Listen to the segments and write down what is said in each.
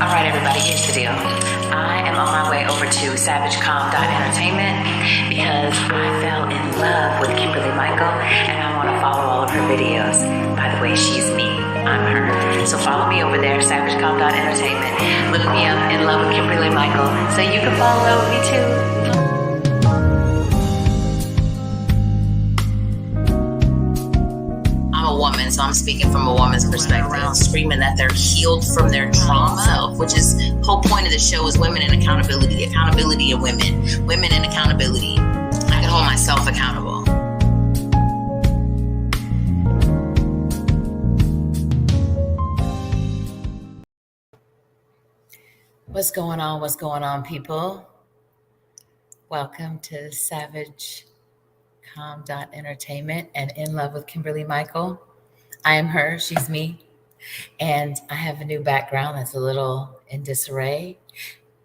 All right, everybody, here's the deal. I am on my way over to savagecom.entertainment because I fell in love with Kiberly Michael and I want to follow all of her videos. By the way, she's me, I'm her. So follow me over there, savagecom.entertainment. Look me up, In Love with Kiberly Michael, so you can fall in love with me too. I'm a woman, so I'm speaking from a woman's perspective. Around screaming that they're healed from their trauma, which is the whole point of the show is women and accountability and women and accountability. I can hold myself accountable. What's going on, people? Welcome to savagecom.entertainment and In Love with Kiberly Michael. I am her, she's me. And I have a new background that's a little in disarray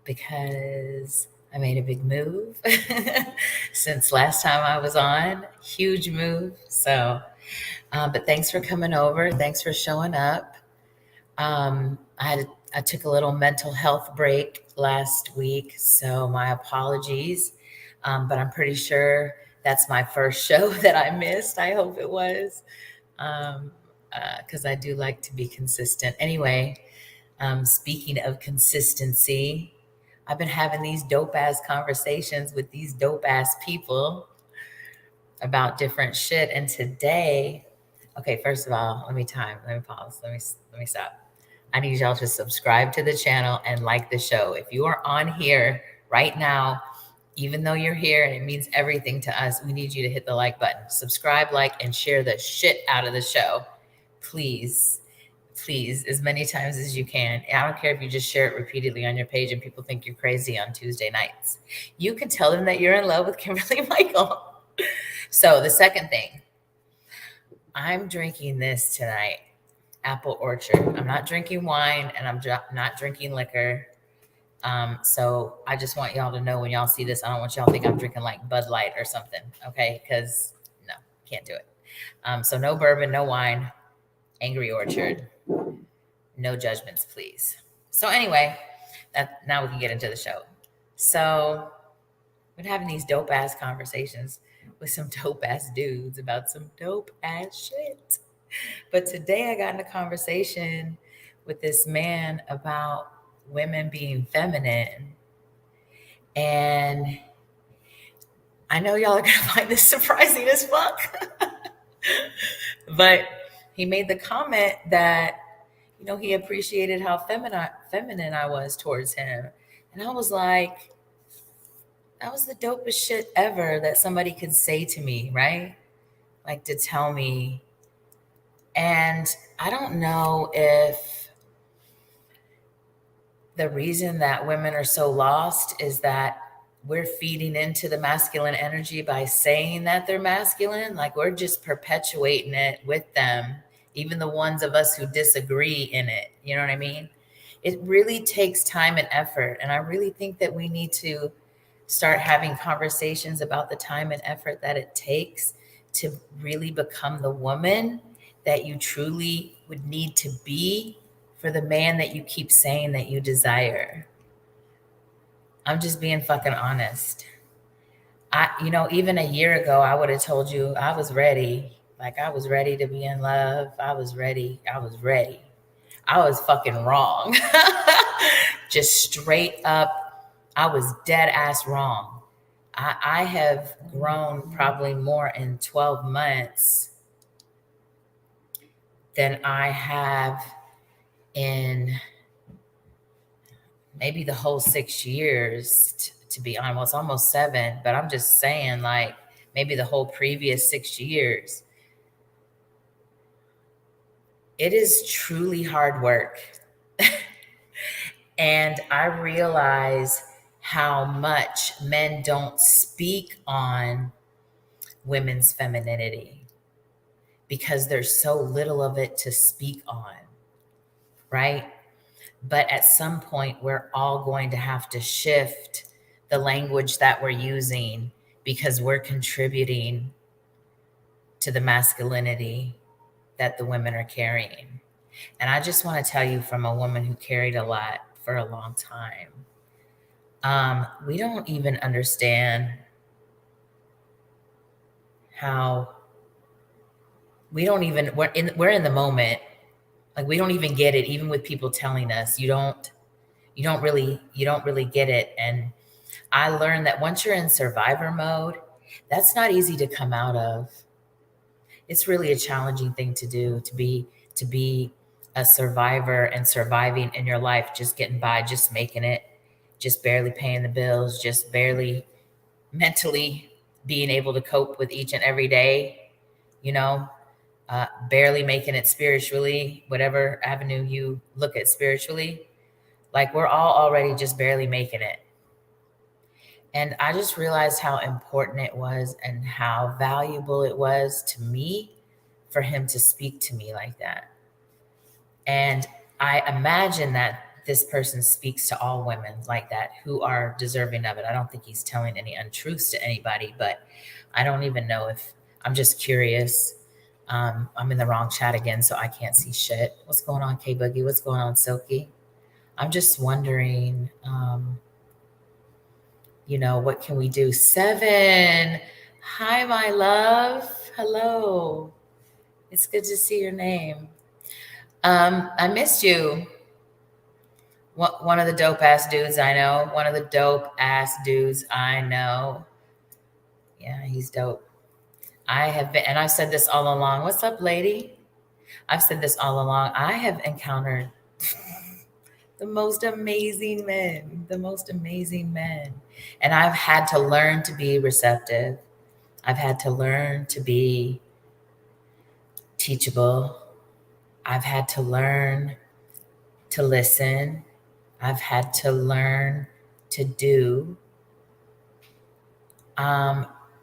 because I made a big move since last time I was on. Huge move. So, but thanks for coming over. Thanks for showing up. I took a little mental health break last week, so my apologies. But I'm pretty sure that's my first show that I missed. I hope it was. Because I do like to be consistent. Anyway, speaking of consistency, I've been having these dope-ass conversations with these dope-ass people about different shit. And today, okay, first of all, let me pause. Let me stop. I need y'all to subscribe to the channel and like the show. If you are on here right now, even though you're here and it means everything to us, we need you to hit the like button. Subscribe, like, and share the shit out of the show. Please, as many times as you can. I don't care if you just share it repeatedly on your page and people think you're crazy on Tuesday nights. You can tell them that you're in love with Kiberly Michael. So the second thing, I'm drinking this tonight, Apple Orchard. I'm not drinking wine and I'm not drinking liquor. So I just want y'all to know when y'all see this, I don't want y'all to think I'm drinking like Bud Light or something. Okay. Cause no, can't do it. So no bourbon, no wine, Angry Orchard, no judgments, please. So anyway, now we can get into the show. So I've been having these dope ass conversations with some dope ass dudes about some dope ass shit. But today I got in a conversation with this man about women being feminine. And I know y'all are going to find this surprising as fuck. But he made the comment that, you know, he appreciated how feminine I was towards him. And I was like, that was the dopest shit ever that somebody could say to me, right? Like to tell me. And I don't know if the reason that women are so lost is that we're feeding into the masculine energy by saying that they're masculine. Like we're just perpetuating it with them, even the ones of us who disagree in it. You know what I mean? It really takes time and effort. And I really think that we need to start having conversations about the time and effort that it takes to really become the woman that you truly would need to be for the man that you keep saying that you desire. I'm just being fucking honest. Even a year ago, I would have told you I was ready. Like I was ready to be in love. I was ready. I was fucking wrong. Just straight up. I was dead ass wrong. I have grown probably more in 12 months than I have in maybe the whole 6 years, to be honest. Well, it's almost 7, but I'm just saying like maybe the whole previous 6 years. It is truly hard work. And I realize how much men don't speak on women's femininity because there's so little of it to speak on, right? But at some point, we're all going to have to shift the language that we're using because we're contributing to the masculinity that the women are carrying. And I just want to tell you, from a woman who carried a lot for a long time, we don't even understand how we're in the moment. Like, we don't even get it, even with people telling us you don't really get it. And I learned that once you're in survivor mode, that's not easy to come out of. It's really a challenging thing to do, to be a survivor and surviving in your life, just getting by, just making it, just barely paying the bills, just barely mentally being able to cope with each and every day, you know, barely making it spiritually, whatever avenue you look at spiritually. Like, we're all already just barely making it. And I just realized how important it was and how valuable it was to me for him to speak to me like that. And I imagine that this person speaks to all women like that who are deserving of it. I don't think he's telling any untruths to anybody, but I don't even know if, I'm just curious. I'm in the wrong chat again, so I can't see shit. What's going on, K Boogie? What's going on, Silky? I'm just wondering, what can we do? Seven. Hi, my love. Hello. It's good to see your name. I missed you. One of the dope ass dudes I know. One of the dope ass dudes I know. Yeah, he's dope. I have been, and I've said this all along. What's up, lady? I've said this all along. I have encountered the most amazing men, the most amazing men. And I've had to learn to be receptive. I've had to learn to be teachable. I've had to learn to listen. I've had to learn to do.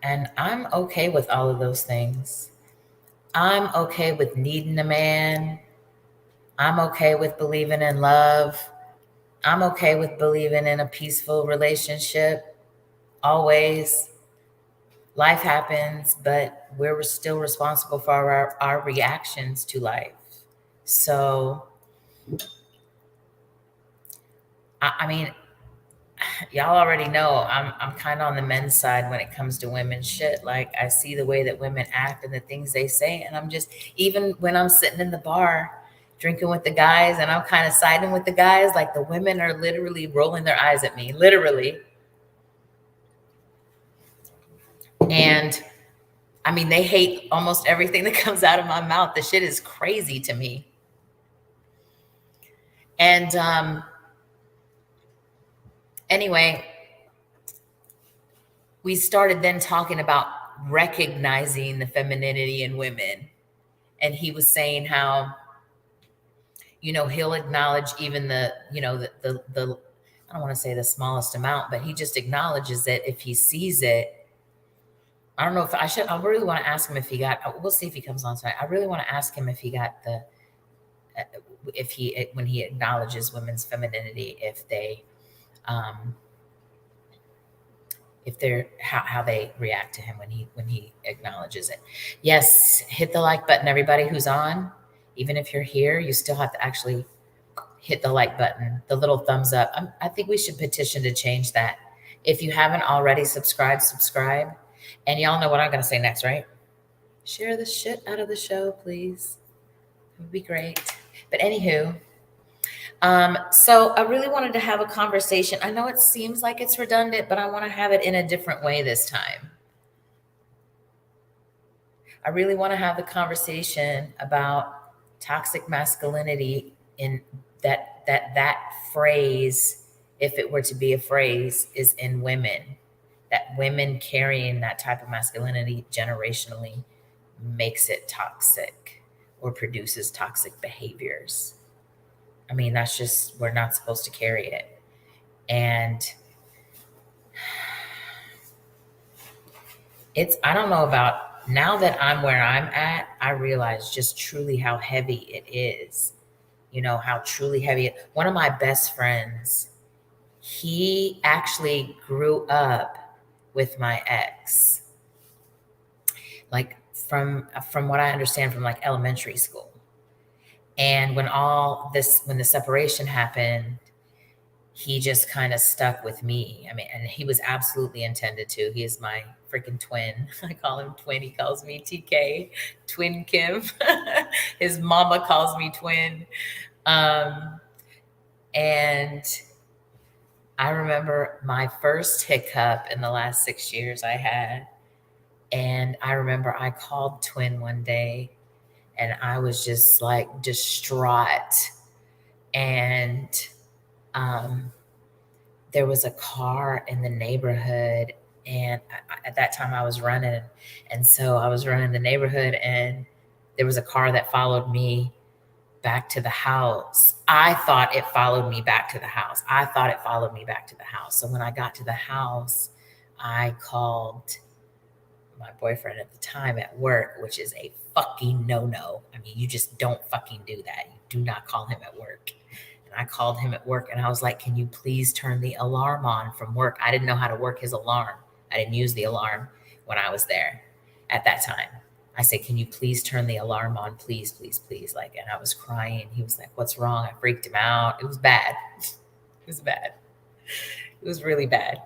And I'm okay with all of those things. I'm okay with needing a man. I'm okay with believing in love. I'm okay with believing in a peaceful relationship. Always. Life happens, but we're still responsible for our reactions to life. So, I mean, y'all already know I'm kind of on the men's side when it comes to women's shit. Like, I see the way that women act and the things they say, and I'm just, even when I'm sitting in the bar drinking with the guys and I'm kind of siding with the guys, like, the women are literally rolling their eyes at me, literally. And I mean, they hate almost everything that comes out of my mouth. The shit is crazy to me. And anyway, we started then talking about recognizing the femininity in women. And he was saying how, he'll acknowledge even the I don't want to say the smallest amount, but he just acknowledges it if he sees it. I don't know if I really want to ask him if he got, we'll see if he comes on tonight. I really want to ask him if he got when he acknowledges women's femininity, if they're how they react to him when he acknowledges it. Yes, hit the like button, everybody who's on. Even if you're here, you still have to actually hit the like button, the little thumbs up. I think we should petition to change that. If you haven't already subscribe. And y'all know what I'm going to say next, right? Share the shit out of the show, please. It would be great. But anywho, so I really wanted to have a conversation. I know it seems like it's redundant, but I want to have it in a different way this time. I really want to have the conversation about toxic masculinity, in that phrase, if it were to be a phrase, is in women. That women carrying that type of masculinity generationally makes it toxic or produces toxic behaviors. I mean, that's just, we're not supposed to carry it. And I don't know about, now that I'm where I'm at, I realize just truly how heavy it is. How truly heavy. One of my best friends, he actually grew up with my ex. Like, from what I understand from like elementary school. And when the separation happened, he just kind of stuck with me. I mean, and he was absolutely intended to. He is my freaking twin. I call him twin. He calls me TK, twin Kim. His mama calls me twin. And I remember my first hiccup in the last 6 years I had. And I remember I called twin one day and I was just like distraught. And there was a car in the neighborhood, and at that time I was running, and so I was running the neighborhood, and there was a car that followed me back to the house. I thought it followed me back to the house. So when I got to the house, I called my boyfriend at the time at work, which is a fucking no-no. I mean, you just don't fucking do that. You do not call him at work. And I called him at work and I was like, can you please turn the alarm on from work? I didn't know how to work his alarm. I didn't use the alarm when I was there at that time. I said, can you please turn the alarm on? Please, please, please. Like, and I was crying. He was like, what's wrong? I freaked him out. It was bad. It was bad. It was really bad.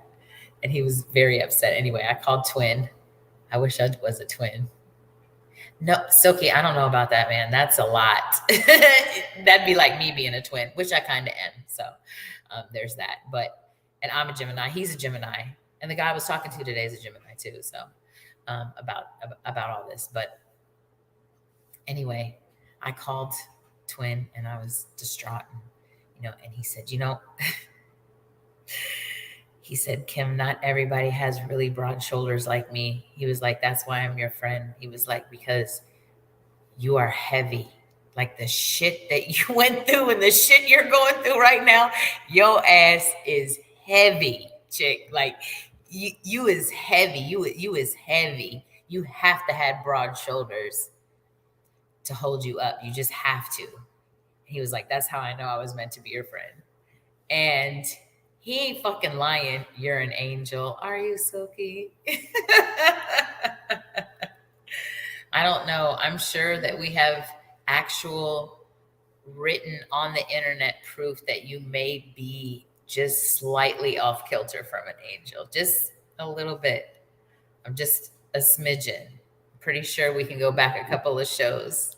And he was very upset. Anyway, I called twin. I wish I was a twin. No, Silky, I don't know about that, man. That's a lot. That'd be like me being a twin, which I kind of am. So there's that. And I'm a Gemini. He's a Gemini. And the guy I was talking to today is a Gemini too. So about all this. But anyway, I called twin and I was distraught. And he said, he said, Kim, not everybody has really broad shoulders like me. He was like, that's why I'm your friend. He was like, because you are heavy. Like the shit that you went through and the shit you're going through right now, your ass is heavy, chick. Like you is heavy. You is heavy. You have to have broad shoulders to hold you up. You just have to. He was like, that's how I know I was meant to be your friend. And he ain't fucking lying. You're an angel. Are you, Silky? I don't know. I'm sure that we have actual written on the internet proof that you may be just slightly off kilter from an angel. Just a little bit. I'm just a smidgen. Pretty sure we can go back a couple of shows.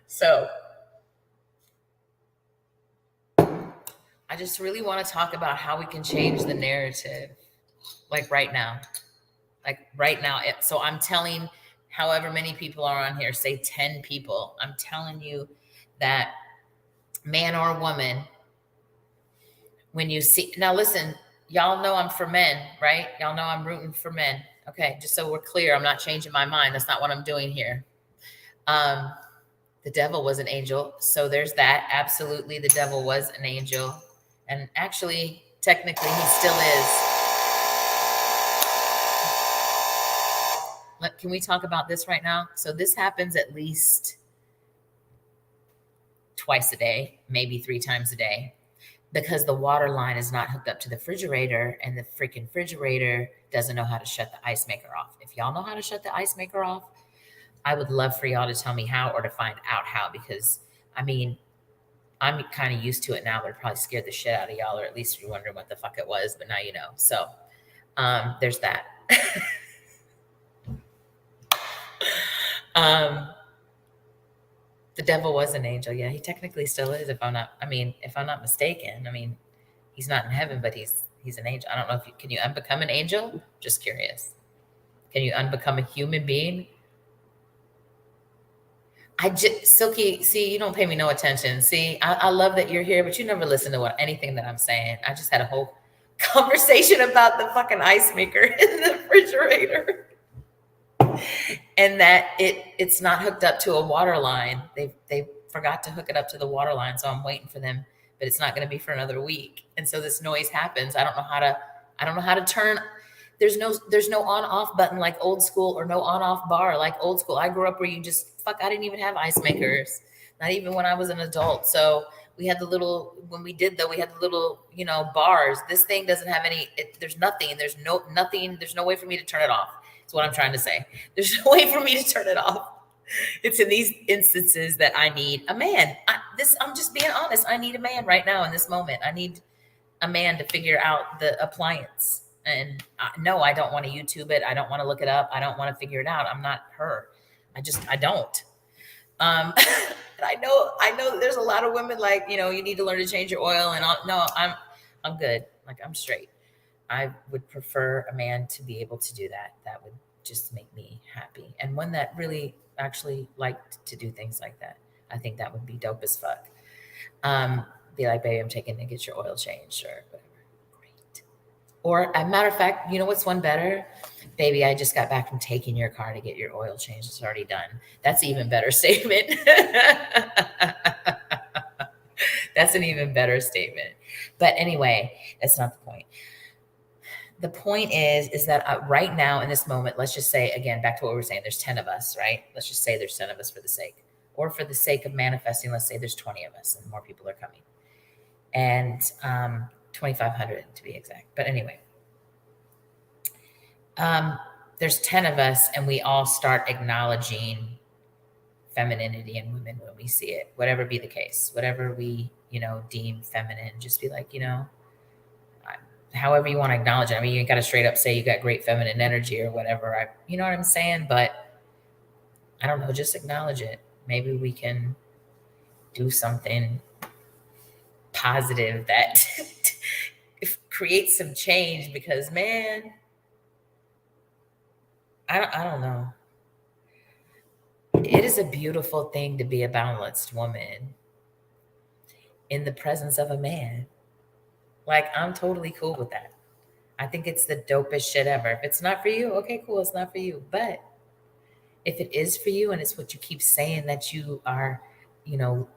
So I just really want to talk about how we can change the narrative, like right now. So I'm telling however many people are on here, say 10 people, I'm telling you that man or woman, when you see, now listen, y'all know I'm for men, right? Y'all know I'm rooting for men. Okay, just so we're clear, I'm not changing my mind. That's not what I'm doing here. The devil was an angel. So there's that. Absolutely, the devil was an angel. And actually, technically, he still is. Can we talk about this right now? So this happens at least twice a day, maybe 3 times a day, because the water line is not hooked up to the refrigerator, and the freaking refrigerator doesn't know how to shut the ice maker off. If y'all know how to shut the ice maker off, I would love for y'all to tell me how or to find out how, because I mean, I'm kind of used to it now, but it probably scared the shit out of y'all, or at least you're wondering what the fuck it was, but now you know. So there's that. The devil was an angel. Yeah, he technically still is, if I'm not mistaken. I mean, he's not in heaven, but he's an angel. I don't know if can you unbecome an angel? Just curious. Can you unbecome a human being? Silky, see, you don't pay me no attention. See, I love that you're here, but you never listen to anything that I'm saying. I just had a whole conversation about the fucking ice maker in the refrigerator. And that it's not hooked up to a water line. They forgot to hook it up to the water line, so I'm waiting for them, but it's not going to be for another week. And so this noise happens. I don't know how to turn. There's no on off button like old school, or no on off bar like old school. I grew up where you just fuck, I didn't even have ice makers, not even when I was an adult. So we had the little, when we did though, we had the little, bars. This thing doesn't have any, there's nothing, nothing, there's no way for me to turn it off. That's what I'm trying to say. There's no way for me to turn it off. It's in these instances that I need a man. I'm just being honest. I need a man right now in this moment. I need a man to figure out the appliance. And no, I don't want to YouTube it. I don't want to look it up. I don't want to figure it out. I'm not her. I don't. And I know that there's a lot of women like, you need to learn to change your oil and all. No, I'm good. Like, I'm straight. I would prefer a man to be able to do that. That would just make me happy. And one that really actually liked to do things like that. I think that would be dope as fuck. Be like, baby, I'm taking to get your oil changed or whatever. Great. Or a matter of fact, you know what's one better? Baby, I just got back from taking your car to get your oil changed. It's already done. That's an even better statement. That's an even better statement. But anyway, that's not the point. The point is that right now in this moment, let's just say, again, back to what we were saying, there's 10 of us, right? Let's just say there's 10 of us for the sake, or for the sake of manifesting, let's say there's 20 of us and more people are coming. And 2,500 to be exact. But anyway, there's 10 of us and we all start acknowledging femininity in women when we see it, whatever be the case, whatever we, deem feminine, just be like, however you want to acknowledge it. I mean, you got to straight up say you got great feminine energy or whatever. You know what I'm saying? But I don't know, just acknowledge it. Maybe we can do something positive that creates some change, because man, I don't know. It is a beautiful thing to be a balanced woman in the presence of a man. Like, I'm totally cool with that. I think it's the dopest shit ever. If it's not for you, okay, cool, it's not for you. But if it is for you and it's what you keep saying that you are,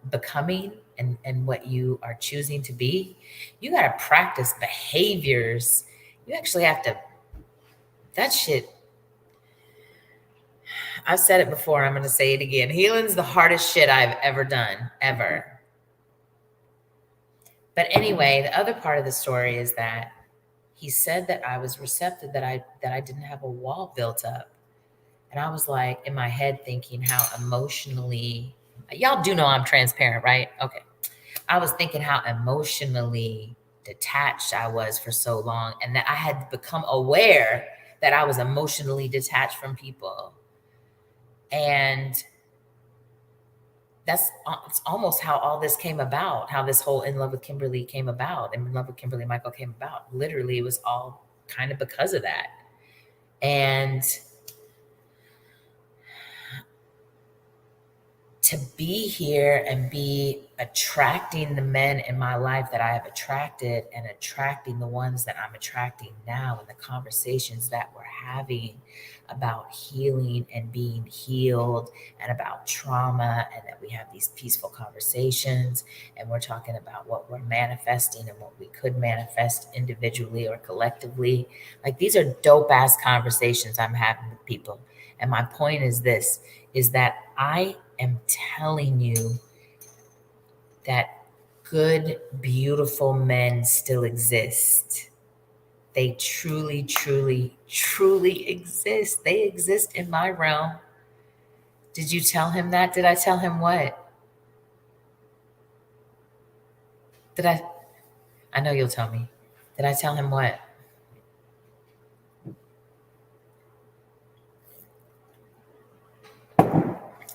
becoming and what you are choosing to be, you got to practice behaviors. You actually have to, that shit, I've said it before, I'm going to say it again. Healing's the hardest shit I've ever done, ever. But anyway, the other part of the story is that he said that I was receptive, that I didn't have a wall built up. And I was like, in my head thinking how emotionally, y'all do know I'm transparent, right? Okay. I was thinking how emotionally detached I was for so long, and that I had become aware that I was emotionally detached from people. And it's almost how all this came about, how this whole In Love with Kiberly came about, and In Love with Kiberly Michael came about. Literally, it was all kind of because of that. And to be here and be attracting the men in my life that I have attracted, and attracting the ones that I'm attracting now, and the conversations that we're having about healing and being healed, and about trauma, and that we have these peaceful conversations, and we're talking about what we're manifesting and what we could manifest individually or collectively. Like, these are dope ass conversations I'm having with people. And my point is this, is that I am telling you that good, beautiful men still exist. They truly, truly, truly exist. They exist in my realm. Did you tell him that? Did I tell him what? I know you'll tell me. Did I tell him what?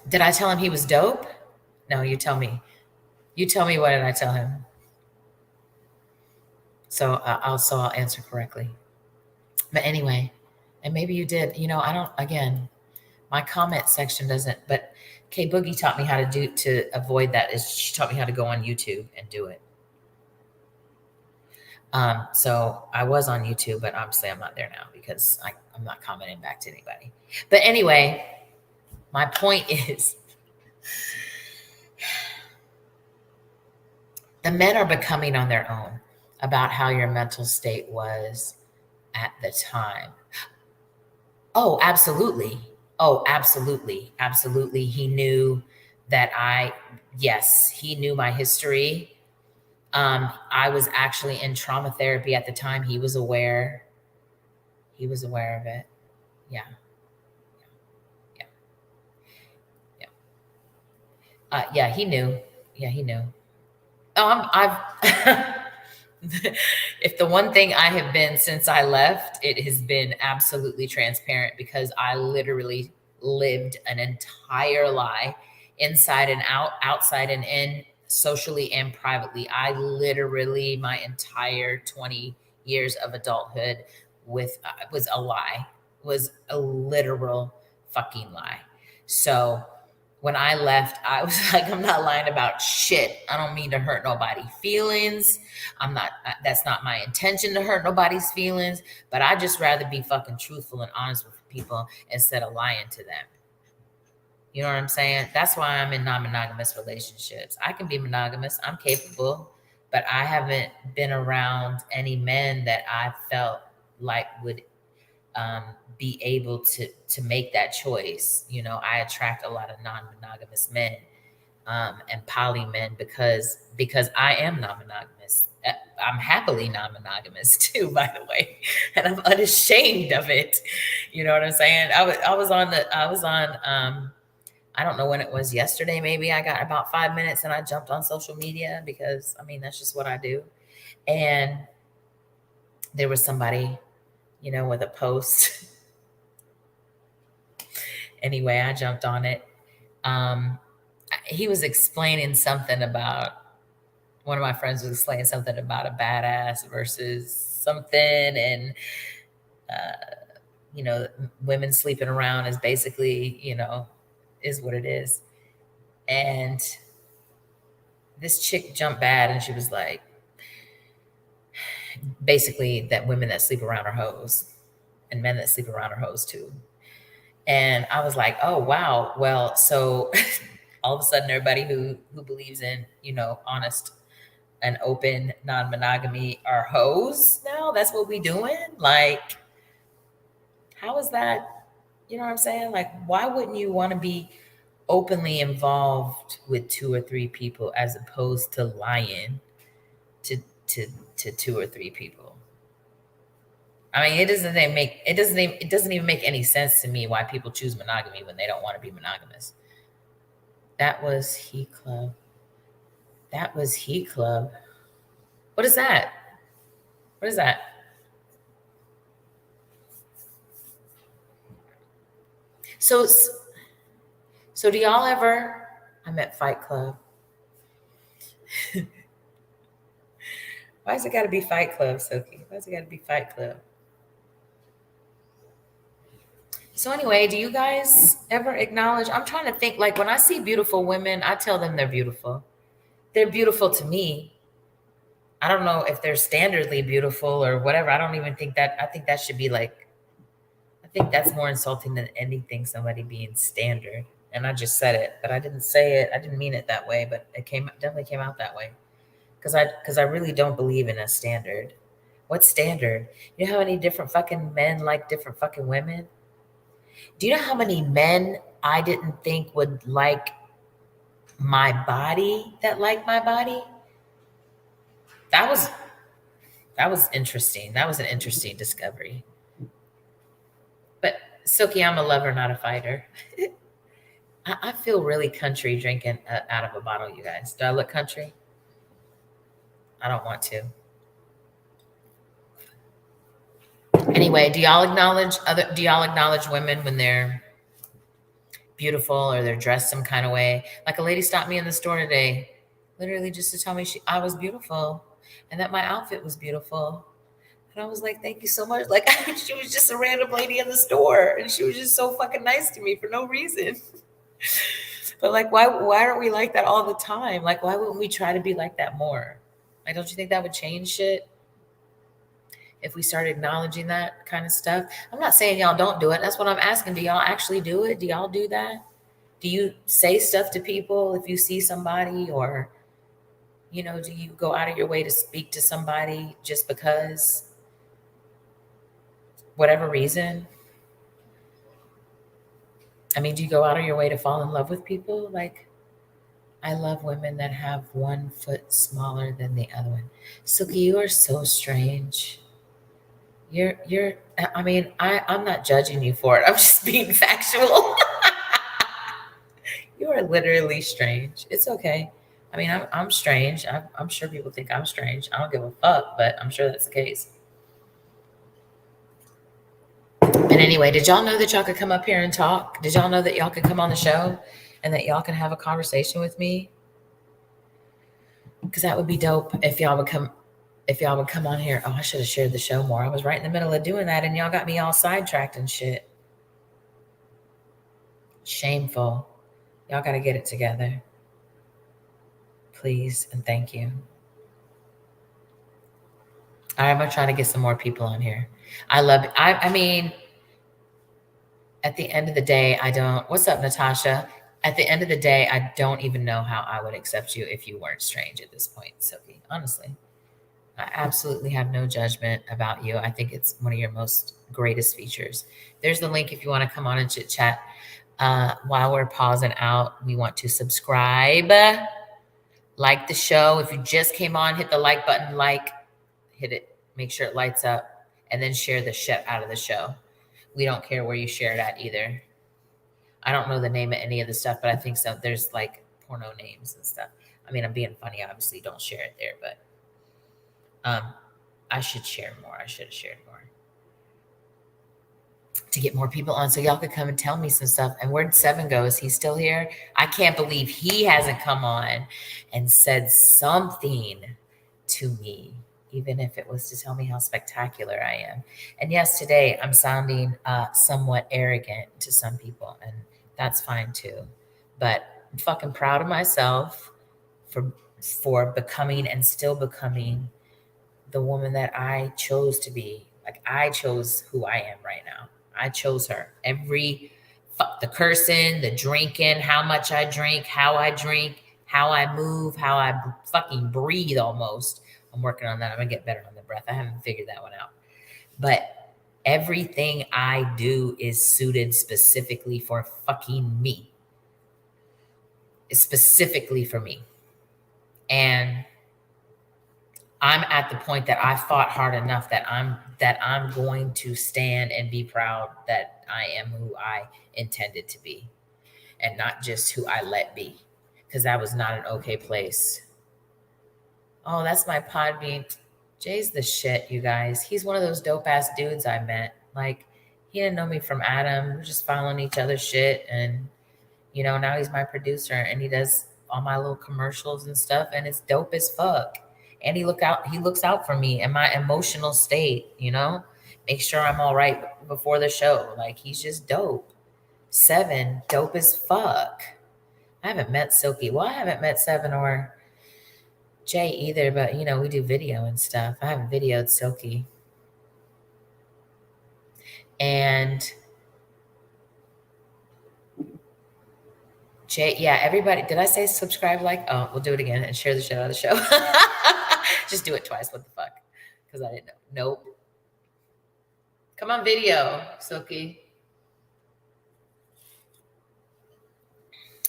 Did I tell him he was dope? No, you tell me. You tell me, what did I tell him? So I'll answer correctly. But anyway, and maybe you did, I don't, again, my comment section doesn't, but K Boogie taught me how to avoid that, is she taught me how to go on YouTube and do it. So I was on YouTube, but obviously I'm not there now because I'm not commenting back to anybody. But anyway, my point is, the men are becoming on their own about how your mental state was at the time. Oh, absolutely. Oh, absolutely. Absolutely. He knew that yes, he knew my history. I was actually in trauma therapy at the time. He was aware. He was aware of it. Yeah. Yeah. Yeah. Yeah, he knew. Yeah, he knew. I've if the one thing I have been since I left, it has been absolutely transparent because I literally lived an entire lie inside and out, outside and in, socially and privately. I literally, my entire 20 years of adulthood was a lie, was a literal fucking lie. So when I left, I was like, I'm not lying about shit. I don't mean to hurt nobody's feelings. I'm not, that's not my intention to hurt nobody's feelings, but I just rather be fucking truthful and honest with people instead of lying to them. You know what I'm saying? That's why I'm in non-monogamous relationships. I can be monogamous. I'm capable, but I haven't been around any men that I felt like would be able to make that choice. You know, I attract a lot of non-monogamous men and poly men because I am non-monogamous. I'm happily non-monogamous too, by the way, and I'm unashamed of it. You know what I'm saying? I was on I don't know when it was, yesterday maybe. I got about 5 minutes and I jumped on social media because I mean that's just what I do. And there was somebody, you know, with a post. Anyway, I jumped on it. Um, he was explaining something about, one of my friends was explaining something about a badass versus something, and you know, women sleeping around is basically, you know, is what it is. And this chick jumped bad, and she was like, basically, that women that sleep around are hoes, and men that sleep around are hoes too. And I was like, oh wow, well, so all of a sudden, everybody who believes in, you know, honest and open non-monogamy are hoes now. That's what we doing. Like, how is that? You know what I'm saying? Like, why wouldn't you want to be openly involved with two or three people as opposed to lying to to to two or three people? I mean, it doesn't even make any sense to me why people choose monogamy when they don't want to be monogamous. That was Heat Club. That was Heat Club. What is that? What is that? So so do y'all ever? I'm at Fight Club. Why's it got to be Fight Club, Soki? Why's it got to be Fight Club? So anyway, do you guys ever acknowledge? I'm trying to think. Like when I see beautiful women, I tell them they're beautiful. They're beautiful to me. I don't know if they're standardly beautiful or whatever. I don't even think that. I think that should be like. I think that's more insulting than anything. Somebody being standard. And I just said it, but I didn't say it. I didn't mean it that way, but it definitely came out that way. Because I really don't believe in a standard. What standard? You know how many different fucking men like different fucking women? Do you know how many men I didn't think would like my body that like my body? That was that was interesting. That was an interesting discovery. But Silky, I'm a lover, not a fighter. I feel really country drinking out of a bottle, you guys. Do I look country? I don't want to. Anyway, do y'all acknowledge women when they're beautiful or they're dressed some kind of way? Like a lady stopped me in the store today, literally just to tell me I was beautiful and that my outfit was beautiful. And I was like, thank you so much. Like she was just a random lady in the store and she was just so fucking nice to me for no reason. But like why aren't we like that all the time? Like why wouldn't we try to be like that more? Like don't you think that would change shit? If we start acknowledging that kind of stuff. I'm not saying y'all don't do it. That's what I'm asking. Do y'all actually do it? Do y'all do that? Do you say stuff to people if you see somebody, or, you know, do you go out of your way to speak to somebody just because, whatever reason? I mean, do you go out of your way to fall in love with people? Like, I love women that have one foot smaller than the other one. Suki, you are so strange. You're I mean, I'm not judging you for it. I'm just being factual. You are literally strange. It's okay. I mean, I'm strange. I'm sure people think I'm strange. I don't give a fuck, but I'm sure that's the case. But anyway, did y'all know that y'all could come up here and talk? Did y'all know that y'all could come on the show and that y'all can have a conversation with me? Because that would be dope if y'all would come. If y'all would come on here. Oh, I should have shared the show more. I was right in the middle of doing that, and y'all got me all sidetracked and shit. Shameful. Y'all got to get it together. Please and thank you. All right, I'm going to try to get some more people on here. I love it. I mean, at the end of the day, I don't. What's up, Natasha? At the end of the day, I don't even know how I would accept you if you weren't strange at this point, Sophie. Honestly, I absolutely have no judgment about you. I think it's one of your most greatest features. There's the link if you want to come on and chit chat. While we're pausing out, we want to subscribe, like the show. If you just came on, hit the like button, hit it, make sure it lights up, and then share the shit out of the show. We don't care where you share it at either. I don't know the name of any of the stuff, but I think so. There's like porno names and stuff. I mean, I'm being funny. Obviously, don't share it there, but I should share more. I should have shared more to get more people on so y'all could come and tell me some stuff. And where'd Seven go? Is he still here? I can't believe he hasn't come on and said something to me, even if it was to tell me how spectacular I am. And yes, today I'm sounding somewhat arrogant to some people, and that's fine too. But I'm fucking proud of myself for becoming and still becoming the woman that I chose to be. Like, I chose who I am right now. I chose her. The cursing, the drinking, how much I drink, how I move, how I fucking breathe almost. I'm working on that. I'm gonna get better on the breath. I haven't figured that one out. But everything I do is suited specifically for fucking me. It's specifically for me. And I'm at the point that I fought hard enough that I'm going to stand and be proud that I am who I intended to be and not just who I let be, because that was not an okay place. Oh, that's my Podbean. Jay's the shit, you guys. He's one of those dope ass dudes I met. Like, he didn't know me from Adam. We're just following each other's shit, and now he's my producer and he does all my little commercials and stuff, and it's dope as fuck. And he looks out for me and my emotional state, make sure I'm all right before the show. Like, he's just dope. Seven, dope as fuck. I haven't met Silky. Well, I haven't met Seven or Jay either, but we do video and stuff. I haven't videoed Silky. And Jay, yeah, everybody, did I say subscribe, like? Oh, we'll do it again and share the shit out of the show. Just do it twice. What the fuck? Because I didn't know. Nope. Come on video, Silky.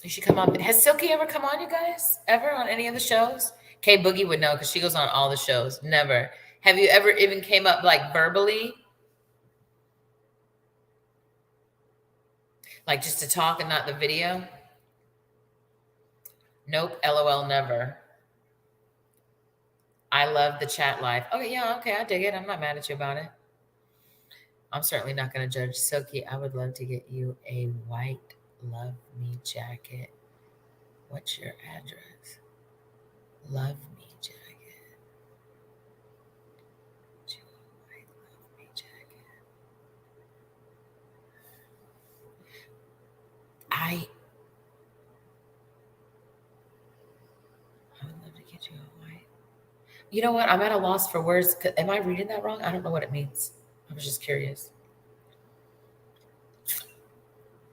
You should come on. Has Silky ever come on, you guys? Ever on any of the shows? Kay Boogie would know because she goes on all the shows. Never. Have you ever even came up like verbally? Like just to talk and not the video? Nope. LOL, never. I love the chat live. Okay, yeah, okay, I dig it. I'm not mad at you about it. I'm certainly not going to judge. Silky, I would love to get you a white Love Me jacket. What's your address? Love Me jacket. White Love Me jacket. I would love to get you a white. You know what? I'm at a loss for words. Am I reading that wrong? I don't know what it means. I was just curious.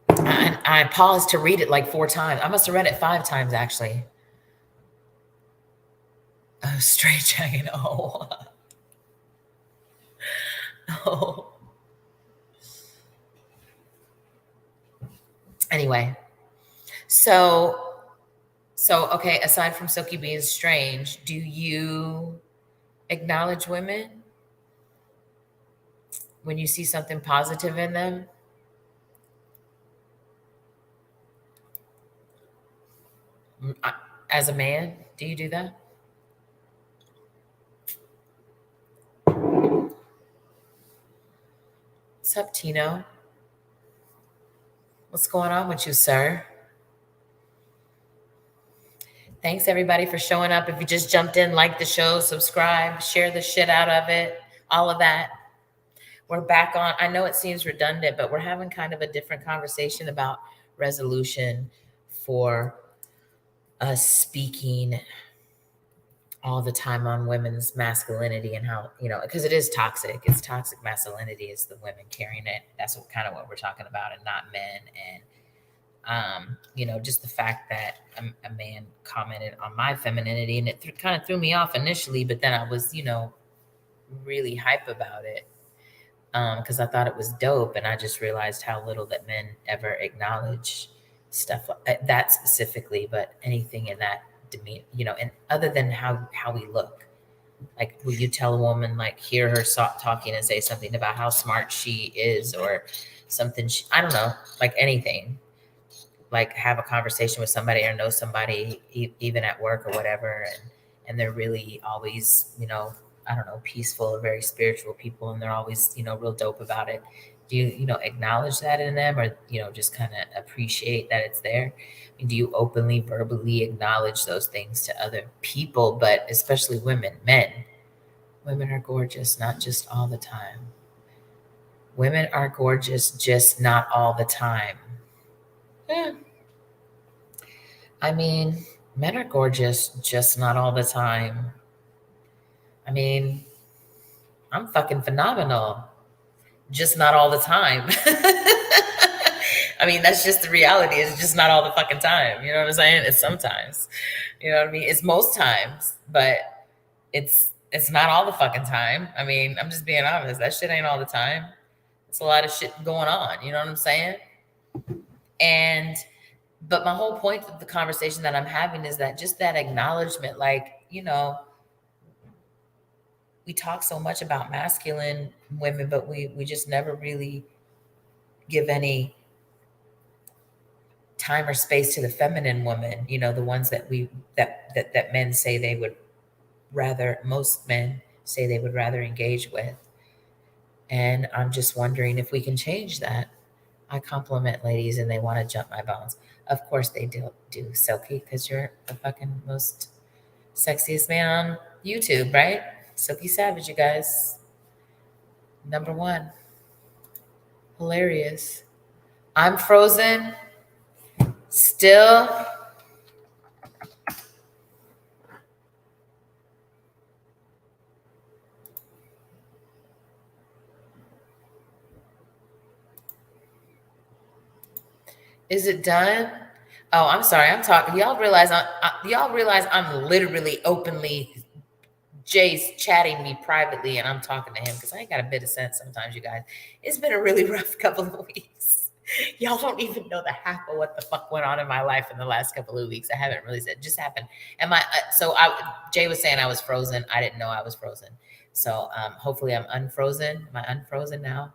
I paused to read it like 4 times. I must have read it 5 times, actually. Oh, straight jacket. Oh. Oh. Anyway, so okay, aside from Silky being strange, do you acknowledge women when you see something positive in them? As a man, do you do that? What's up, Tino? What's going on with you, sir? Thanks everybody for showing up. If you just jumped in, like the show, subscribe, share the shit out of it, all of that. We're back on. I know it seems redundant, but we're having kind of a different conversation about resolution for us speaking all the time on women's masculinity and how, because it is toxic. It's toxic masculinity is the women carrying it. That's kind of what we're talking about, and not men. And just the fact that a man commented on my femininity, and it kind of threw me off initially, but then I was, really hype about it because I thought it was dope, and I just realized how little that men ever acknowledge stuff like that specifically, but anything in that demeanor, and other than how we look. Like, will you tell a woman, like, hear her talking and say something about how smart she is, or something? I don't know, like anything. Like, have a conversation with somebody or know somebody, even at work or whatever, and they're really always, I don't know, peaceful or very spiritual people, and they're always, real dope about it. Do you, acknowledge that in them, or, just kind of appreciate that it's there? I mean, do you openly, verbally acknowledge those things to other people, but especially women, men? Women are gorgeous, not just all the time. Women are gorgeous, just not all the time. Yeah. I mean, men are gorgeous, just not all the time. I mean, I'm fucking phenomenal, just not all the time. I mean, that's just the reality. It's just not all the fucking time. You know what I'm saying? It's sometimes. You know what I mean? It's most times, but it's not all the fucking time. I mean, I'm just being honest. That shit ain't all the time. It's a lot of shit going on. You know what I'm saying? But my whole point of the conversation that I'm having is that just that acknowledgement, like, we talk so much about masculine women, but we just never really give any time or space to the feminine woman, the ones that that men say they would rather, most men say they would rather engage with. And I'm just wondering if we can change that. I compliment ladies and they want to jump my bones. Of course they do, Silky, because you're the fucking most sexiest man on YouTube, right? Silky Savage, you guys. Number one. Hilarious. I'm frozen. Still. Is it done? Oh, I'm sorry. I'm talking. Y'all realize I'm literally openly, Jay's chatting me privately and I'm talking to him because I ain't got a bit of sense sometimes, you guys. It's been a really rough couple of weeks. Y'all don't even know the half of what the fuck went on in my life in the last couple of weeks. I haven't really said. It just happened. And Jay was saying I was frozen. I didn't know I was frozen. So hopefully I'm unfrozen. Am I unfrozen now?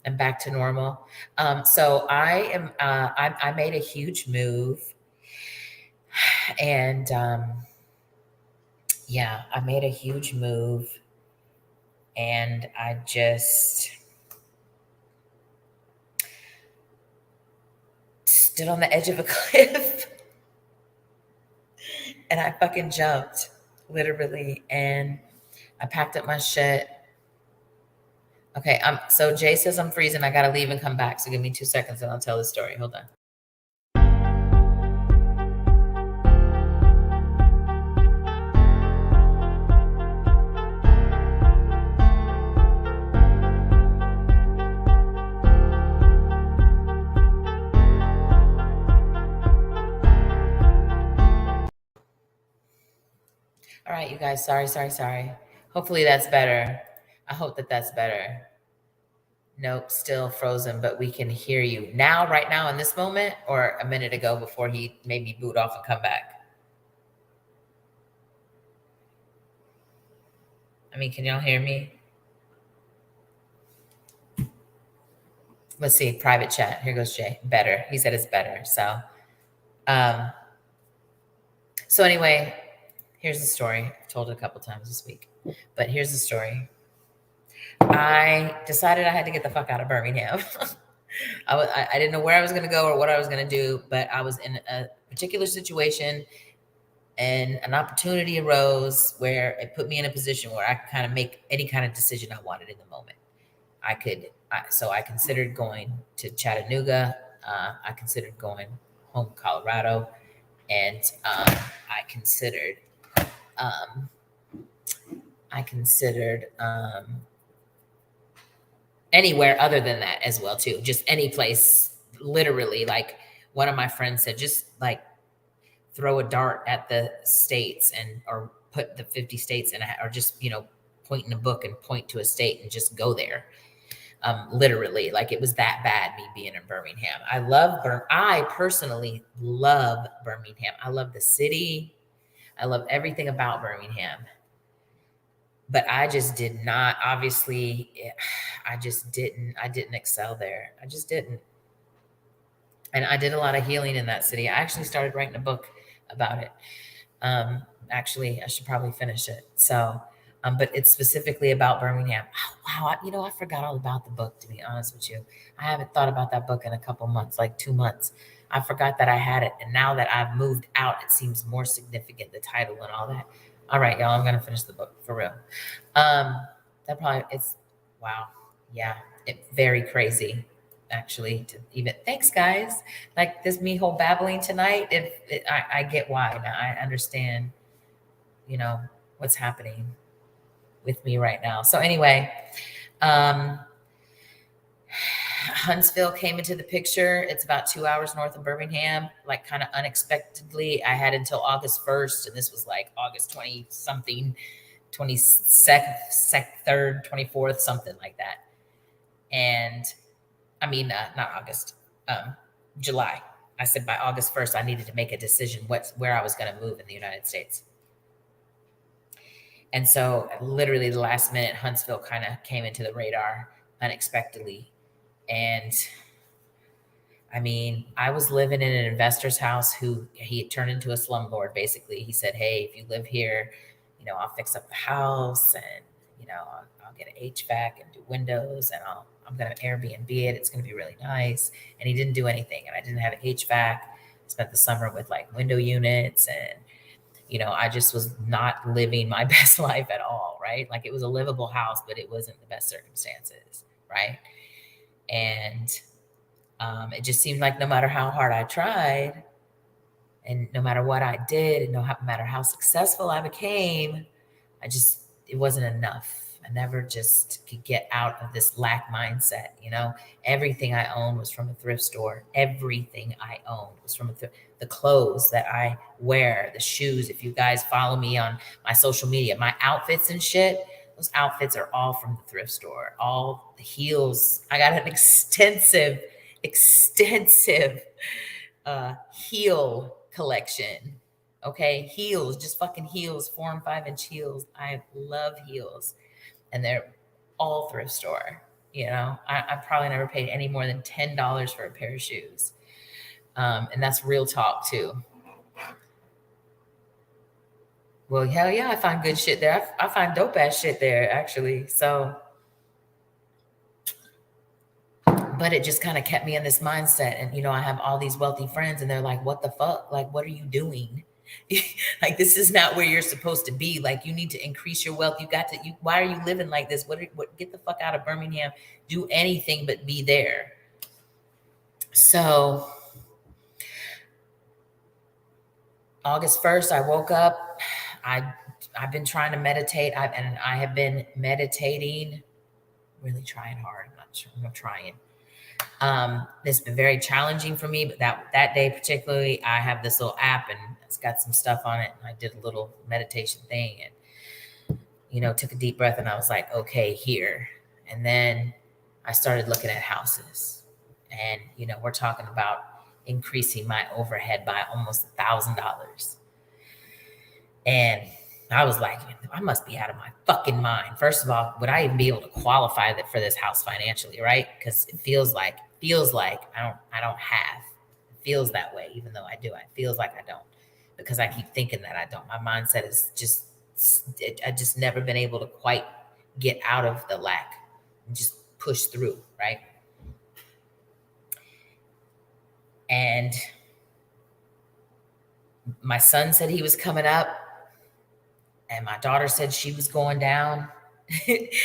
And back to normal. So I made a huge move, and yeah, I made a huge move, and I just stood on the edge of a cliff, and I fucking jumped, literally, and I packed up my shit. Okay, so Jay says I'm freezing. I gotta leave and come back. So give me 2 seconds and I'll tell the story. Hold on. All right, you guys. Sorry. Hopefully that's better. I hope that that's better. Nope, still frozen, but we can hear you now, right now, in this moment, or a minute ago before he made me boot off and come back. I mean, can y'all hear me? Let's see, private chat. Here goes Jay. Better. He said it's better. Um, so anyway, here's the story. I've told it a couple times this week, but here's the story. I decided I had to get the fuck out of Birmingham. I didn't know where I was going to go or what I was going to do, but I was in a particular situation and an opportunity arose where it put me in a position where I could kind of make any kind of decision I wanted in the moment. So I considered going to Chattanooga. I considered going home to Colorado, and I considered anywhere other than that as well too. Just any place, literally. Like one of my friends said, just like throw a dart at the states or put the 50 states in or just point in a book and point to a state and just go there. Literally, like it was that bad, me being in Birmingham. I personally love Birmingham. I love the city. I love everything about Birmingham. But I just did not, obviously, I didn't excel there. I just didn't. And I did a lot of healing in that city. I actually started writing a book about it. Actually, I should probably finish it. So, but it's specifically about Birmingham. Oh, wow. I forgot all about the book, to be honest with you. I haven't thought about that book in a couple months, like 2 months. I forgot that I had it. And now that I've moved out, it seems more significant, the title and all that. All right, y'all, I'm going to finish the book for real. Wow. Yeah. It's very crazy, actually, to even, thanks guys. Like this, me whole babbling tonight. I get why now. I understand, what's happening with me right now. So anyway, Huntsville came into the picture. It's about 2 hours north of Birmingham, like kind of unexpectedly. I had until August 1st, and this was like August 20 something, 22nd, 3rd, 24th, something like that. And I mean, not August, July. I said by August 1st, I needed to make a decision where I was going to move in the United States. And so literally the last minute, Huntsville kind of came into the radar unexpectedly. And I mean, I was living in an investor's house who he had turned into a slumlord. Basically, he said, "Hey, if you live here, I'll fix up the house, and I'll get an HVAC and do windows, and I'm gonna Airbnb it. It's gonna be really nice." And he didn't do anything, and I didn't have an HVAC. I spent the summer with like window units, and I just was not living my best life at all. Right? Like it was a livable house, but it wasn't the best circumstances. Right? And it just seemed like no matter how hard I tried and no matter what I did and no matter how successful I became, it wasn't enough. I never just could get out of this lack mindset. Everything I owned was from a thrift store. Everything I owned was from the clothes that I wear, the shoes. If you guys follow me on my social media, my outfits and shit, those outfits are all from the thrift store. All the heels. I got an extensive heel collection. Okay, heels, just fucking heels, 4 and 5 inch heels. I love heels, and they're all thrift store. I probably never paid any more than $10 for a pair of shoes, and that's real talk too. Well, hell yeah, I find good shit there. I find dope ass shit there, actually. So, but it just kind of kept me in this mindset. And, I have all these wealthy friends and they're like, what the fuck? Like, what are you doing? Like, this is not where you're supposed to be. Like, you need to increase your wealth. Why are you living like this? Get the fuck out of Birmingham. Do anything but be there. So August 1st, I woke up. I've been trying to meditate. I have been meditating, really trying hard. I'm not sure. I'm trying. It's been very challenging for me, but that day particularly, I have this little app and it's got some stuff on it. And I did a little meditation thing and, took a deep breath and I was like, okay, here. And then I started looking at houses. And, we're talking about increasing my overhead by almost $1,000. And I was like, I must be out of my fucking mind. First of all, would I even be able to qualify for this house financially, right? Because it feels like I don't have. It feels that way, even though I do. It feels like I don't, because I keep thinking that I don't. My mindset is just, I just never been able to quite get out of the lack and just push through, right? And my son said he was coming up, and my daughter said she was going down.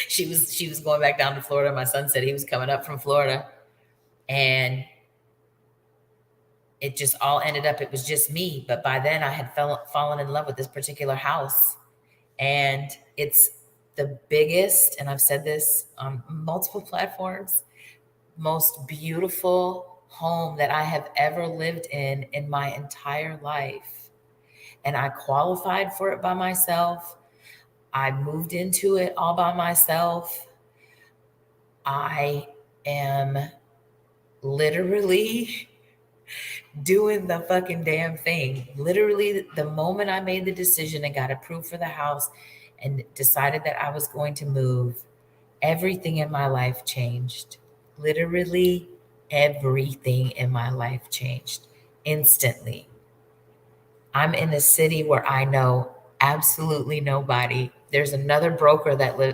she was going back down to Florida. My son said he was coming up from Florida, and it just all ended up, it was just me. But by then I had fallen in love with this particular house, and it's the biggest, and I've said this on multiple platforms, most beautiful home that I have ever lived in my entire life. And I qualified for it by myself. I moved into it all by myself. I am literally doing the fucking damn thing. Literally, the moment I made the decision and got approved for the house and decided that I was going to move, everything in my life changed. Literally, everything in my life changed instantly. I'm in a city where I know absolutely nobody. There's another broker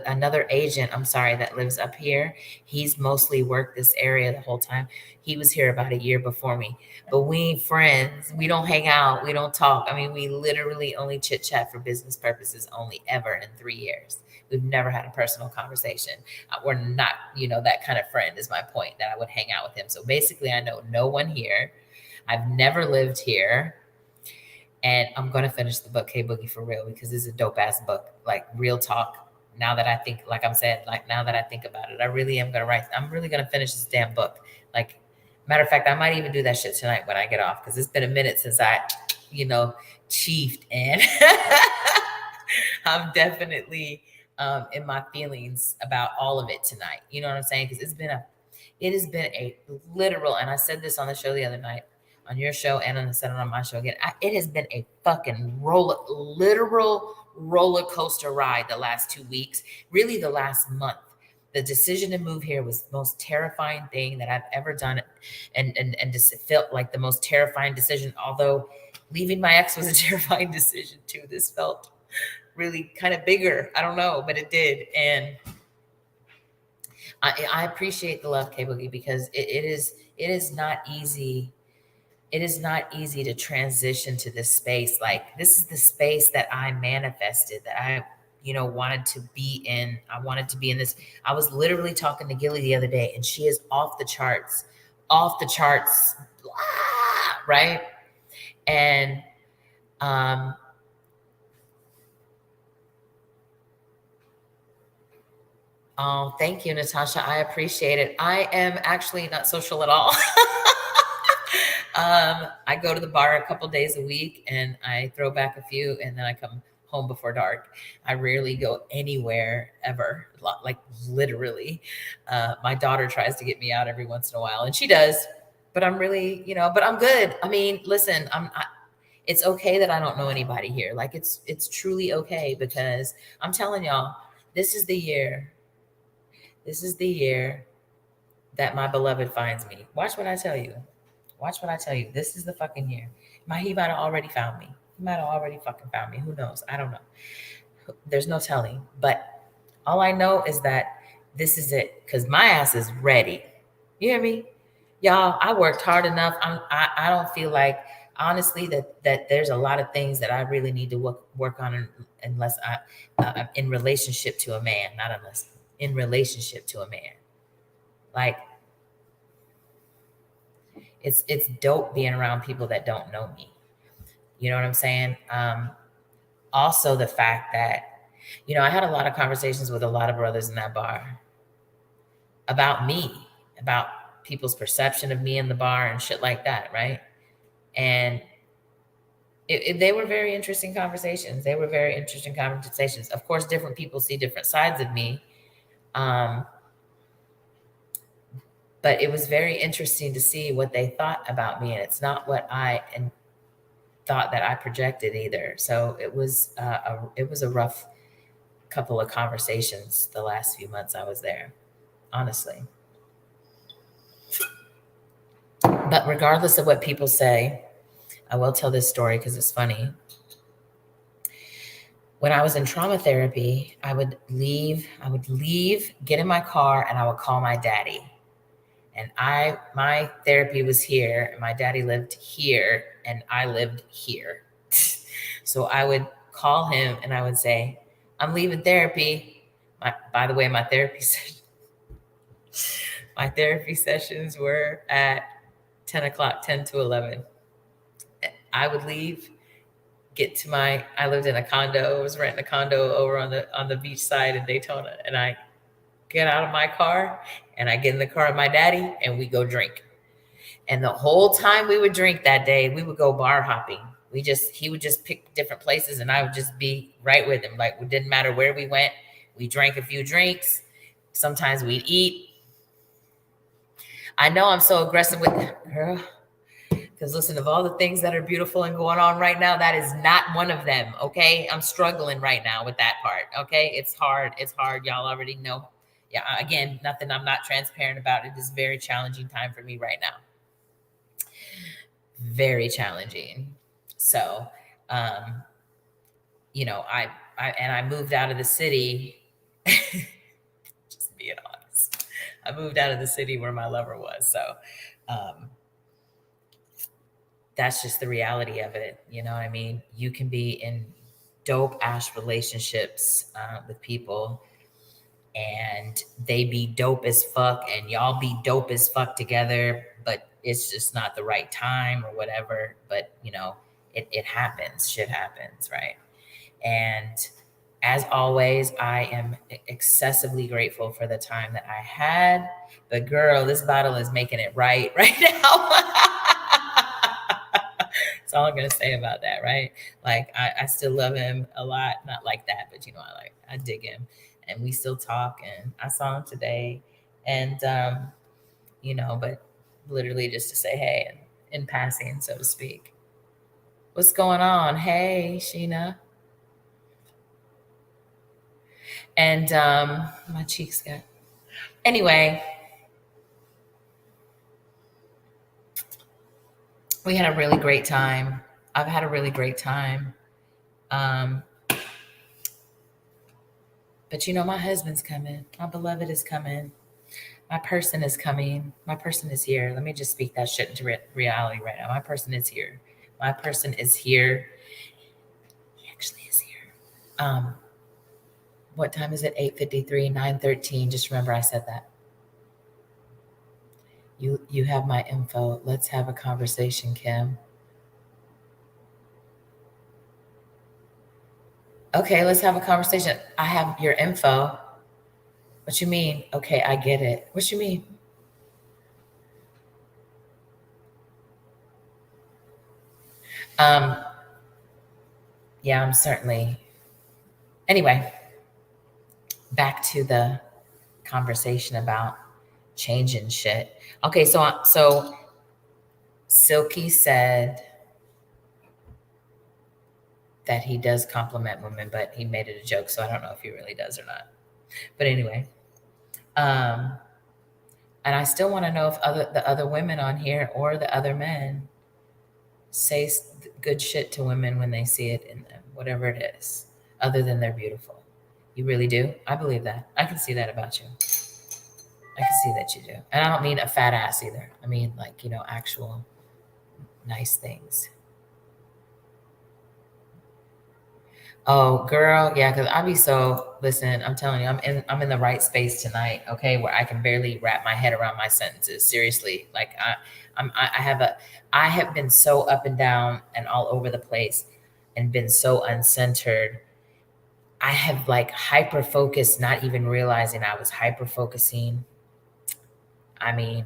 another agent, I'm sorry, that lives up here. He's mostly worked this area the whole time. He was here about a year before me, but we ain't friends. We don't hang out. We don't talk. I mean, we literally only chit chat for business purposes only ever in 3 years. We've never had a personal conversation. We're not, that kind of friend is my point, that I would hang out with him. So basically, I know no one here. I've never lived here. And I'm going to finish the book, Hey Boogie, for real, because this is a dope ass book. Like, real talk. Now that I think, like I'm saying, like now that I think about it, I really am going to write. I'm really going to finish this damn book. Like, matter of fact, I might even do that shit tonight when I get off, because it's been a minute since I, chiefed. And I'm definitely in my feelings about all of it tonight. You know what I'm saying? Because it has been a literal, and I said this on the show the other night, on your show, and I said it on my show again. It has been a fucking literal roller coaster ride the last 2 weeks, really the last month. The decision to move here was the most terrifying thing that I've ever done, and just felt like the most terrifying decision. Although leaving my ex was a terrifying decision too. This felt really kind of bigger. I don't know, but it did, and I appreciate the love, K Boogie, because it is not easy. It is not easy to transition to this space. Like, this is the space that I manifested, that I, wanted to be in. I wanted to be in this. I was literally talking to Gilly the other day, and she is off the charts, right? And, oh, thank you, Natasha. I appreciate it. I am actually not social at all. I go to the bar a couple days a week, and I throw back a few, and then I come home before dark. I rarely go anywhere ever, like literally. My daughter tries to get me out every once in a while, and she does, but I'm really, but I'm good. I mean, listen, it's okay that I don't know anybody here. Like, it's truly okay, because I'm telling y'all, this is the year. This is the year that my beloved finds me. Watch what I tell you. Watch what I tell you. This is the fucking year. He might have already found me. He might have already fucking found me. Who knows? I don't know. There's no telling. But all I know is that this is it, because my ass is ready. You hear me? Y'all, I worked hard enough. I don't feel like, honestly, that there's a lot of things that I really need to work on, unless I'm in relationship to a man. Not unless, in relationship to a man. Like, it's dope being around people that don't know me. You know what I'm saying? Also, the fact that, I had a lot of conversations with a lot of brothers in that bar about me, about people's perception of me in the bar and shit like that, right? And they were very interesting conversations. They were very interesting conversations. Of course, different people see different sides of me. But it was very interesting to see what they thought about me, and it's not what I thought that I projected either. So it was a rough couple of conversations the last few months I was there, honestly. But regardless of what people say, I will tell this story because it's funny. When I was in trauma therapy, I would leave, get in my car, and I would call my daddy. And my therapy was here, and my daddy lived here, and I lived here. So I would call him and I would say, I'm leaving therapy. By the way, my therapy sessions were at 10 o'clock, 10 to 11. I would leave, I lived in a condo, I was renting a condo over on the beach side in Daytona. And I get out of my car and I get in the car with my daddy and we go drink. And the whole time we would drink that day, we would go bar hopping. He would just pick different places and I would just be right with him. Like, it didn't matter where we went. We drank a few drinks. Sometimes we'd eat. I know I'm so aggressive with girl, because listen, of all the things that are beautiful and going on right now, that is not one of them. Okay. I'm struggling right now with that part. Okay. It's hard. Y'all already know. Yeah. Again, nothing I'm not transparent about. It is a very challenging time for me right now. Very challenging. So, I moved out of the city. Just being honest, I moved out of the city where my lover was. So, that's just the reality of it. You know what I mean? You can be in dope ass relationships with people and they be dope as fuck and y'all be dope as fuck together, but it's just not the right time or whatever. But it happens, shit happens, right? And as always, I am excessively grateful for the time that I had. But girl, this bottle is making it right now. That's all I'm gonna say about that, right? Like I still love him a lot, not like that, but I dig him, and we still talk. And I saw him today, and but literally just to say hey, and in passing, so to speak. What's going on? Hey, Sheena. And my cheeks got. Anyway, we had a really great time. I've had a really great time. But my husband's coming. My beloved is coming. My person is coming. My person is here. Let me just speak that shit into reality right now. My person is here. My person is here. He actually is here. What time is it? 8:53, 9:13. Just remember I said that. You have my info. Let's have a conversation, Kim. Okay, let's have a conversation. I have your info. What you mean? Okay, I get it. What you mean? Yeah, I'm certainly. Anyway, back to the conversation about changing shit. Okay, so Silky said that he does compliment women, but he made it a joke, so I don't know if he really does or not. But anyway, and I still want to know if the other women on here or the other men say good shit to women when they see it in them, whatever it is, other than they're beautiful. You really do? I believe that. I can see that about you. I can see that you do. And I don't mean a fat ass either. I mean like, actual nice things. Oh, girl, yeah, because listen, I'm telling you, I'm in the right space tonight, okay, where I can barely wrap my head around my sentences. Seriously. Like I have been so up and down and all over the place and been so uncentered. I have like hyper focused, not even realizing I was hyper focusing. I mean,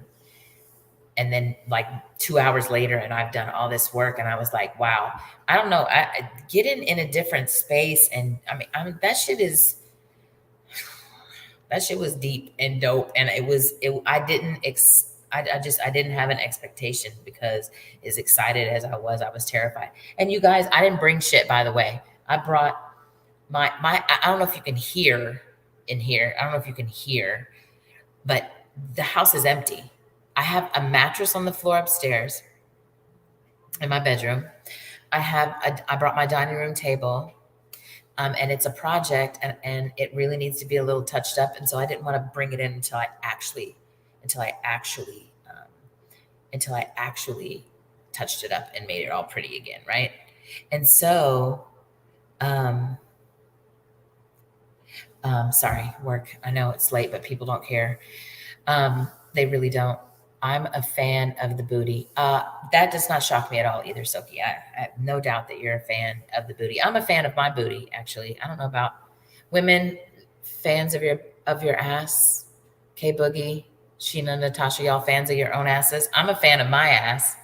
and then like 2 hours later and I've done all this work and I was like, wow, I don't know. I get in a different space. And I mean, that shit is, That shit was deep and dope, and I didn't have an expectation because as excited as I was terrified. And you guys, I didn't bring shit, by the way. I brought I don't know if you can hear in here. I don't know if you can hear, but the house is empty. I have a mattress on the floor upstairs in my bedroom. I brought my dining room table. And it's a project, and it really needs to be a little touched up. And so I didn't want to bring it in until I actually, until I actually touched it up and made it all pretty again, right? And so, sorry, work. I know it's late, but people don't care. They really don't. I'm a fan of the booty. That does not shock me at all either, Soki. I have no doubt that you're a fan of the booty. I'm a fan of my booty, actually. I don't know about women fans of your ass. K Boogie, Sheena, Natasha, y'all fans of your own asses. I'm a fan of my ass.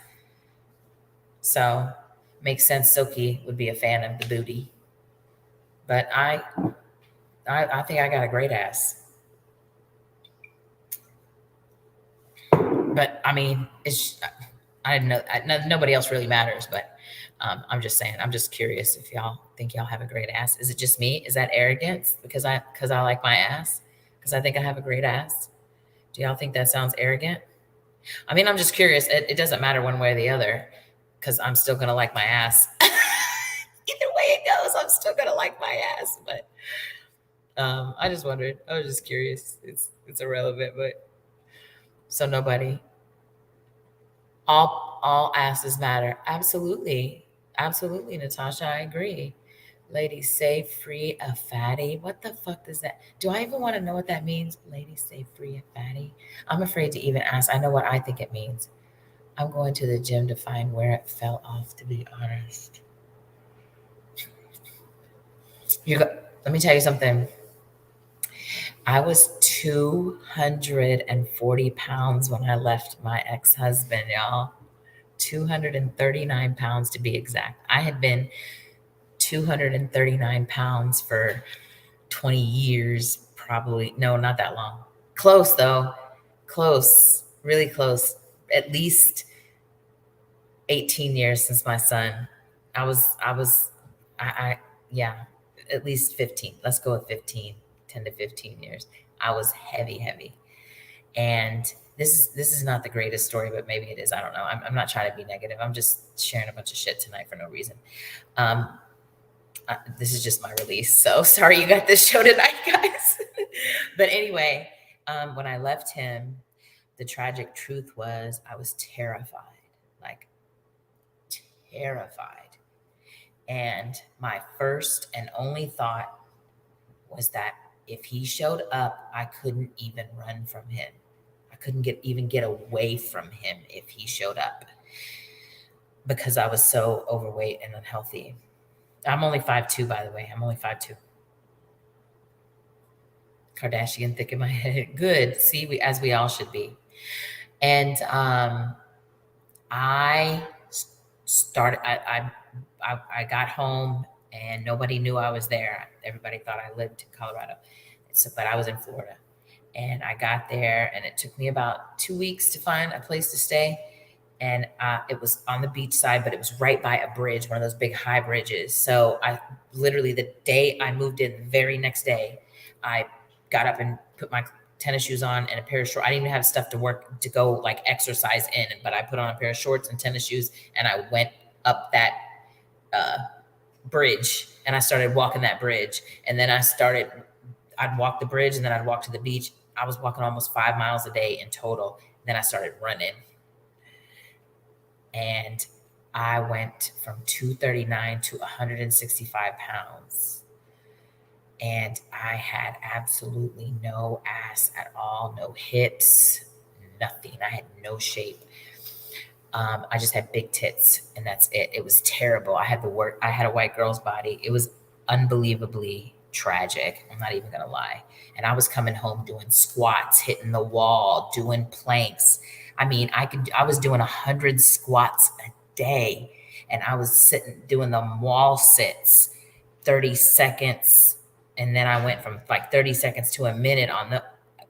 So makes sense Soki would be a fan of the booty. But I think I got a great ass. But I mean, I know nobody else really matters, but I'm just saying, I'm just curious if y'all think y'all have a great ass. Is it just me? Is that arrogance because I like my ass? Because I think I have a great ass? Do y'all think that sounds arrogant? I mean, I'm just curious. It doesn't matter one way or the other because I'm still going to like my ass. Either way it goes, I'm still going to like my ass. But I just wondered. I was just curious. It's irrelevant, but so nobody. All asses matter. Absolutely. Absolutely, Natasha. I agree. Ladies, say free a fatty. What the fuck does that? Do I even want to know what that means? Ladies, say free a fatty. I'm afraid to even ask. I know what I think it means. I'm going to the gym to find where it fell off, to be honest. Let me tell you something. I was 240 pounds when I left my ex-husband, y'all. 239 pounds to be exact. I had been 239 pounds for 20 years, probably. No, not that long. Close, though. Close. Really close. At least 18 years since my son. Yeah, at least 15. Let's go with 15, 10 to 15 years. I was heavy. And this is not the greatest story, but maybe it is. I don't know. I'm not trying to be negative. I'm just sharing a bunch of shit tonight for no reason. This is just my release. So sorry you got this show tonight, guys. But anyway, when I left him, the tragic truth was I was terrified, like terrified. And my first and only thought was that if he showed up, I couldn't even run from him. I couldn't even get away from him if he showed up because I was so overweight and unhealthy. I'm only 5'2", by the way. I'm only 5'2". Kardashian thick in my head. Good. See, as we all should be. And I started. I got home and nobody knew I was there. Everybody thought I lived in Colorado, but I was in Florida. And I got there, and it took me about 2 weeks to find a place to stay. And it was on the beach side, but it was right by a bridge, one of those big high bridges. So I literally, the day I moved in, the very next day, I got up and put my tennis shoes on and a pair of shorts. I didn't even have stuff to go like exercise in, but I put on a pair of shorts and tennis shoes, and I went up that bridge, and I started walking that bridge. And then I'd walk the bridge, and then I'd walk to the beach. I was walking almost 5 miles a day in total. Then I started running. And I went from 239 to 165 pounds. And I had absolutely no ass at all, no hips, nothing. I had no shape. I just had big tits, and that's it. It was terrible. I had a white girl's body. It was unbelievably tragic. I'm not even gonna lie. And I was coming home doing squats, hitting the wall, doing planks. I mean, I was doing 100 squats a day, and I was doing the wall sits, 30 seconds, And then I went from like 30 seconds to a minute on the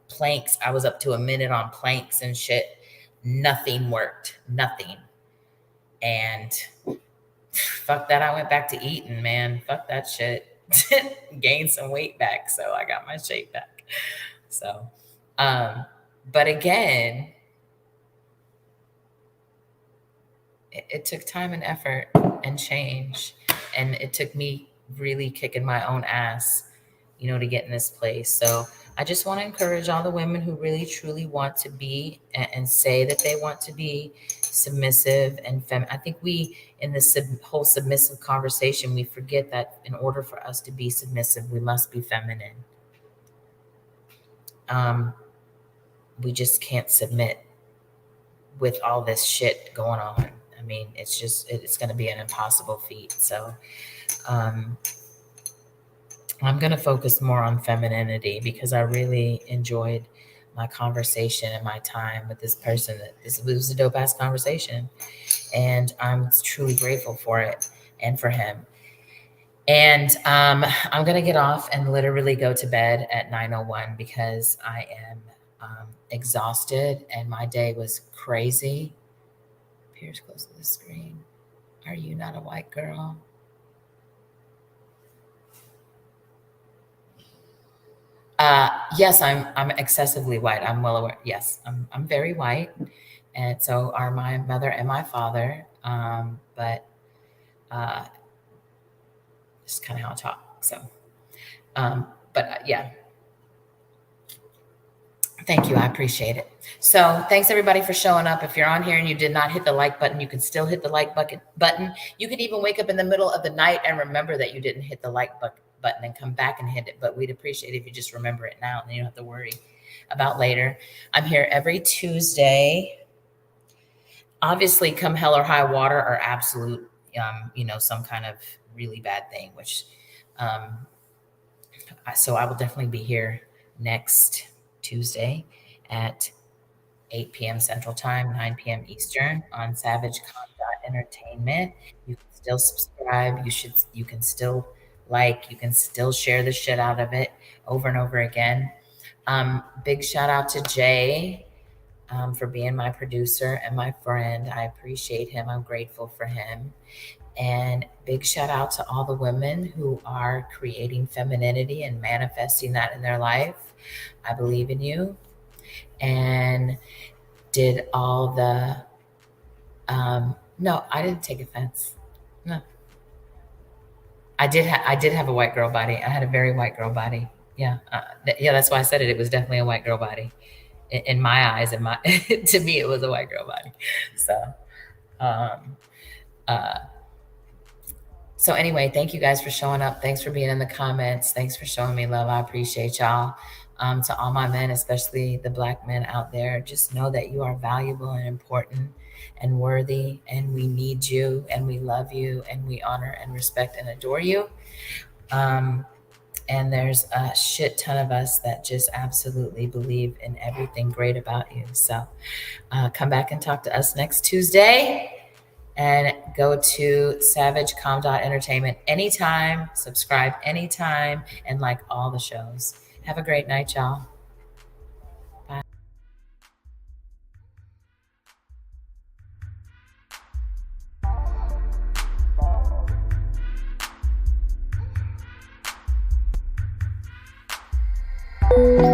planks. I was up to a minute on planks and shit. Nothing worked. Nothing. And fuck that. I went back to eating, man. Fuck that shit. Gained some weight back. So I got my shape back. So, but again, it took time and effort and change. And it took me really kicking my own ass, you know, to get in this place. So I just want to encourage all the women who really truly want to be and say that they want to be submissive and I think we, in this whole submissive conversation, we forget that in order for us to be submissive, we must be feminine. We just can't submit with all this shit going on. I mean, it's just, it's going to be an impossible feat. So, I'm going to focus more on femininity because I really enjoyed my conversation and my time with this person. This was a dope ass conversation, and I'm truly grateful for it and for him. And I'm going to get off and literally go to bed at 9:01 because I am exhausted and my day was crazy. Appears close to the screen. Are you not a white girl? Yes, I'm excessively white. I'm well aware. Yes, I'm very white, and so are my mother and my father. But just kind of how I talk. So, yeah. Thank you. I appreciate it. So thanks everybody for showing up. If you're on here and you did not hit the like button, you can still hit the like button. You could even wake up in the middle of the night and remember that you didn't hit the like button and come back and hit it. But we'd appreciate it if you just remember it now and then you don't have to worry about later. I'm here every Tuesday. Obviously, come hell or high water or absolute, some kind of really bad thing, which, so I will definitely be here next Tuesday at 8 p.m. Central Time, 9 p.m. Eastern on SavageCom.Entertainment. You can still subscribe. You can still like. You can still share the shit out of it over and over again. Big shout out to Jay for being my producer and my friend. I appreciate him. I'm grateful for him. And big shout out to all the women who are creating femininity and manifesting that in their life. I believe in you. And did all the, no, I didn't take offense. No. I did have a white girl body. I had a very white girl body. Yeah. That's why I said it. It was definitely a white girl body. In my eyes, to me, it was a white girl body. So anyway, thank you guys for showing up. Thanks for being in the comments. Thanks for showing me love. I appreciate y'all. To all my men, especially the Black men out there, just know that you are valuable and important and worthy, and we need you, and we love you, and we honor and respect and adore you. And there's a shit ton of us that just absolutely believe in everything great about you. So come back and talk to us next Tuesday. And go to SavageCom.Entertainment anytime, subscribe anytime, and like all the shows. Have a great night, y'all. Bye.